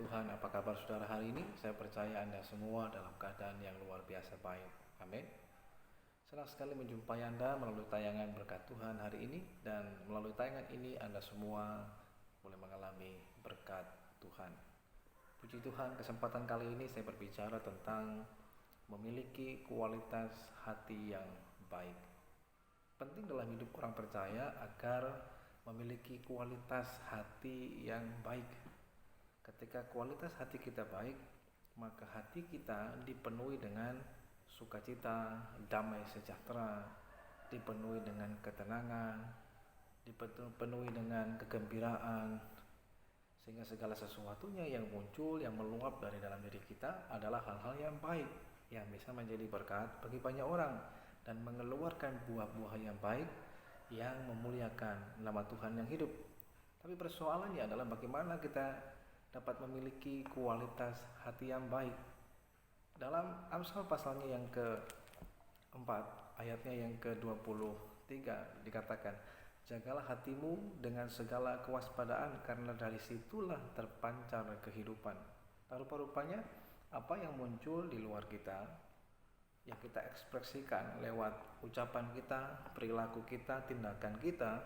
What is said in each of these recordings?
Tuhan, apa kabar saudara hari ini? Saya percaya Anda semua dalam keadaan yang luar biasa baik. Amin. Senang sekali menjumpai Anda melalui tayangan berkat Tuhan hari ini. Dan melalui tayangan ini Anda semua boleh mengalami berkat Tuhan. Puji Tuhan, kesempatan kali ini saya berbicara tentang memiliki kualitas hati yang baik. Penting dalam hidup orang percaya agar memiliki kualitas hati yang baik. Ketika kualitas hati kita baik, maka hati kita dipenuhi dengan sukacita, damai sejahtera, dipenuhi dengan ketenangan, dipenuhi dengan kegembiraan, sehingga segala sesuatunya yang muncul, yang meluap dari dalam diri kita adalah hal-hal yang baik, yang bisa menjadi berkat bagi banyak orang dan mengeluarkan buah-buah yang baik yang memuliakan nama Tuhan yang hidup. Tapi persoalannya adalah bagaimana kita dapat memiliki kualitas hati yang baik. Dalam Amsal pasalnya yang keempat, ayatnya yang ke-23 dikatakan, jagalah hatimu dengan segala kewaspadaan, karena dari situlah terpancar kehidupan. Nah, rupa-rupanya apa yang muncul di luar kita, yang kita ekspresikan lewat ucapan kita, perilaku kita, tindakan kita,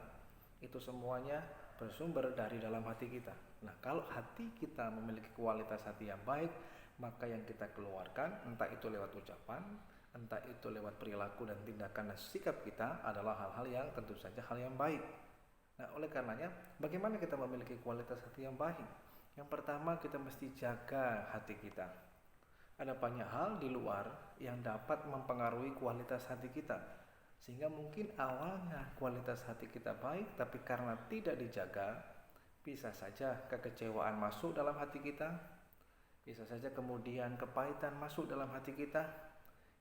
itu semuanya bersumber dari dalam hati kita. Nah, kalau hati kita memiliki kualitas hati yang baik, maka yang kita keluarkan, entah itu lewat ucapan, entah itu lewat perilaku dan tindakan dan sikap kita, adalah hal-hal yang tentu saja hal yang baik. Nah, oleh karenanya, bagaimana kita memiliki kualitas hati yang baik? Yang pertama, kita mesti jaga hati kita. Ada banyak hal di luar yang dapat mempengaruhi kualitas hati kita. Sehingga mungkin awalnya kualitas hati kita baik, tapi karena tidak dijaga, bisa saja kekecewaan masuk dalam hati kita, bisa saja kemudian kepahitan masuk dalam hati kita,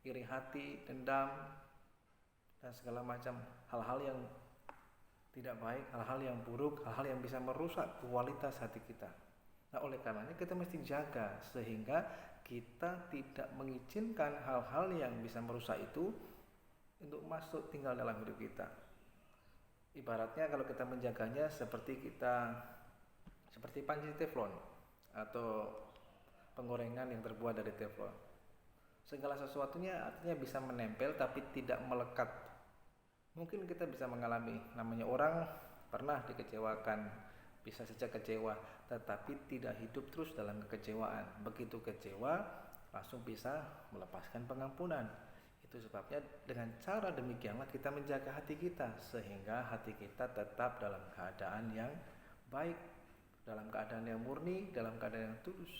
iri hati, dendam, dan segala macam hal-hal yang tidak baik, hal-hal yang buruk, hal-hal yang bisa merusak kualitas hati kita. Nah, oleh karenanya kita mesti jaga sehingga kita tidak mengizinkan hal-hal yang bisa merusak itu untuk masuk tinggal dalam hidup kita. Ibaratnya kalau kita menjaganya seperti panci teflon atau penggorengan yang terbuat dari teflon. Segala sesuatunya artinya bisa menempel tapi tidak melekat. Mungkin kita bisa mengalami, namanya orang pernah dikecewakan, bisa saja kecewa, tetapi tidak hidup terus dalam kekecewaan. Begitu kecewa, langsung bisa melepaskan pengampunan. Itu sebabnya dengan cara demikianlah kita menjaga hati kita, sehingga hati kita tetap dalam keadaan yang baik, dalam keadaan yang murni, dalam keadaan yang tulus.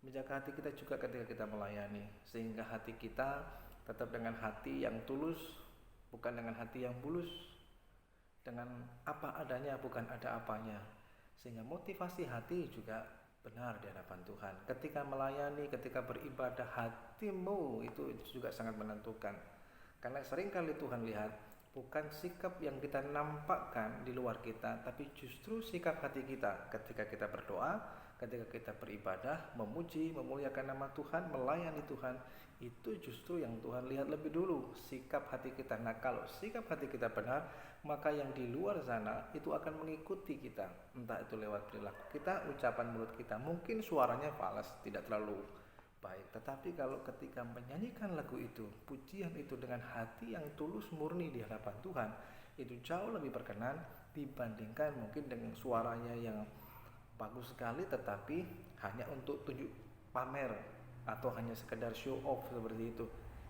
Menjaga hati kita juga ketika kita melayani, sehingga hati kita tetap dengan hati yang tulus, bukan dengan hati yang bulus, dengan apa adanya, bukan ada apanya. Sehingga motivasi hati juga benar di hadapan Tuhan. Ketika melayani, ketika beribadah, hatimu itu juga sangat menentukan. Karena seringkali Tuhan lihat bukan sikap yang kita nampakkan di luar kita, tapi justru sikap hati kita ketika kita berdoa, ketika kita beribadah, memuji, memuliakan nama Tuhan, melayani Tuhan. Itu justru yang Tuhan lihat lebih dulu, sikap hati kita. Nah, kalau sikap hati kita benar, maka yang di luar sana itu akan mengikuti kita. Entah itu lewat perilaku kita, ucapan mulut kita. Mungkin suaranya falas, tidak terlalu baik, tetapi kalau ketika menyanyikan lagu itu, pujian itu dengan hati yang tulus murni di hadapan Tuhan, itu jauh lebih berkenan dibandingkan mungkin dengan suaranya yang bagus sekali tetapi hanya untuk tunjuk pamer atau hanya sekedar show off seperti itu.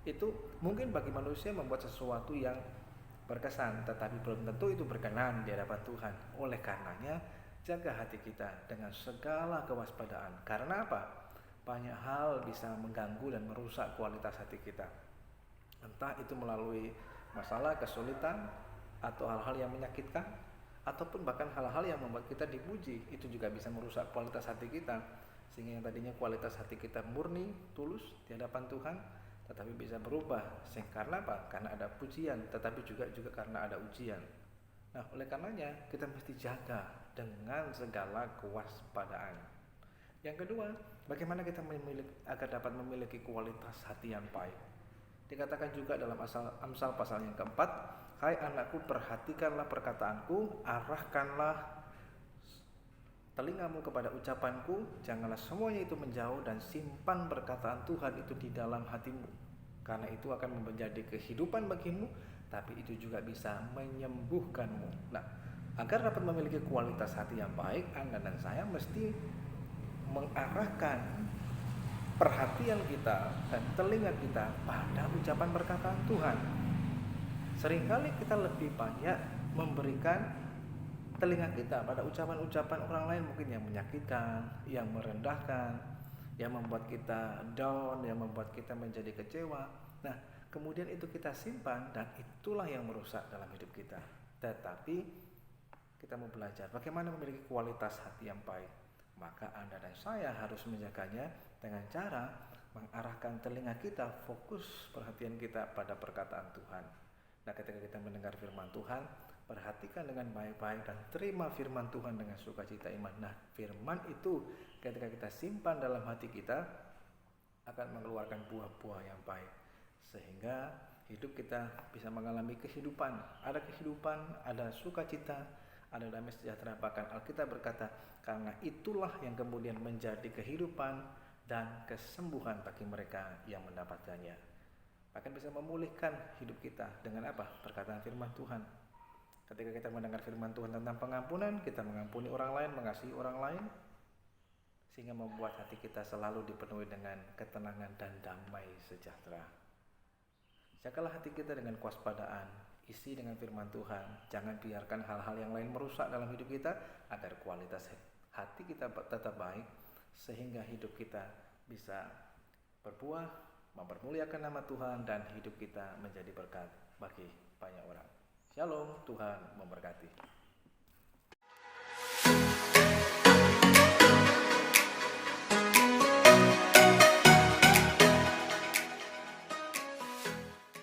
Itu mungkin bagi manusia membuat sesuatu yang berkesan, tetapi belum tentu itu berkenan di hadapan Tuhan. Oleh karenanya, jaga hati kita dengan segala kewaspadaan. Karena apa? Banyak hal bisa mengganggu dan merusak kualitas hati kita. Entah itu melalui masalah, kesulitan, atau hal-hal yang menyakitkan, ataupun bahkan hal-hal yang membuat kita dipuji, itu juga bisa merusak kualitas hati kita. Sehingga yang tadinya kualitas hati kita murni, tulus di hadapan Tuhan, tetapi bisa berubah. Karena apa? Karena ada pujian, tetapi juga karena ada ujian. Nah, oleh karenanya kita mesti jaga dengan segala kewaspadaan. Yang kedua, bagaimana kita agar dapat memiliki kualitas hati yang baik. Dikatakan juga dalam Amsal pasal yang keempat, hai anakku, perhatikanlah perkataanku, arahkanlah telingamu kepada ucapanku, janganlah semuanya itu menjauh, dan simpan perkataan Tuhan itu di dalam hatimu, karena itu akan menjadi kehidupan bagimu, tapi itu juga bisa menyembuhkanmu. Nah, agar dapat memiliki kualitas hati yang baik, Anda dan saya mesti mengarahkan perhatian kita dan telinga kita pada ucapan perkataan Tuhan. Seringkali kita lebih banyak memberikan telinga kita pada ucapan-ucapan orang lain, mungkin yang menyakitkan, yang merendahkan, yang membuat kita down, yang membuat kita menjadi kecewa. Nah, kemudian itu kita simpan, dan itulah yang merusak dalam hidup kita. Tetapi kita mau belajar bagaimana memiliki kualitas hati yang baik. Maka Anda dan saya harus menjaganya dengan cara mengarahkan telinga kita, fokus perhatian kita pada perkataan Tuhan. Nah, ketika kita mendengar firman Tuhan, perhatikan dengan baik-baik dan terima firman Tuhan dengan sukacita iman. Nah, firman itu ketika kita simpan dalam hati kita akan mengeluarkan buah-buah yang baik, sehingga hidup kita bisa mengalami kehidupan. Ada kehidupan, ada sukacita, ada damai sejahtera. Bahkan Alkitab berkata, karena itulah yang kemudian menjadi kehidupan dan kesembuhan bagi mereka yang mendapatkannya. Bahkan bisa memulihkan hidup kita dengan apa? Perkataan firman Tuhan. Ketika kita mendengar firman Tuhan tentang pengampunan, kita mengampuni orang lain, mengasihi orang lain, sehingga membuat hati kita selalu dipenuhi dengan ketenangan dan damai sejahtera. Jagalah hati kita dengan kewaspadaan, isi dengan firman Tuhan. Jangan biarkan hal-hal yang lain merusak dalam hidup kita, agar kualitas hati kita tetap baik, sehingga hidup kita bisa berbuah, mempermuliakan nama Tuhan, dan hidup kita menjadi berkat bagi banyak orang. Shalom, Tuhan memberkati.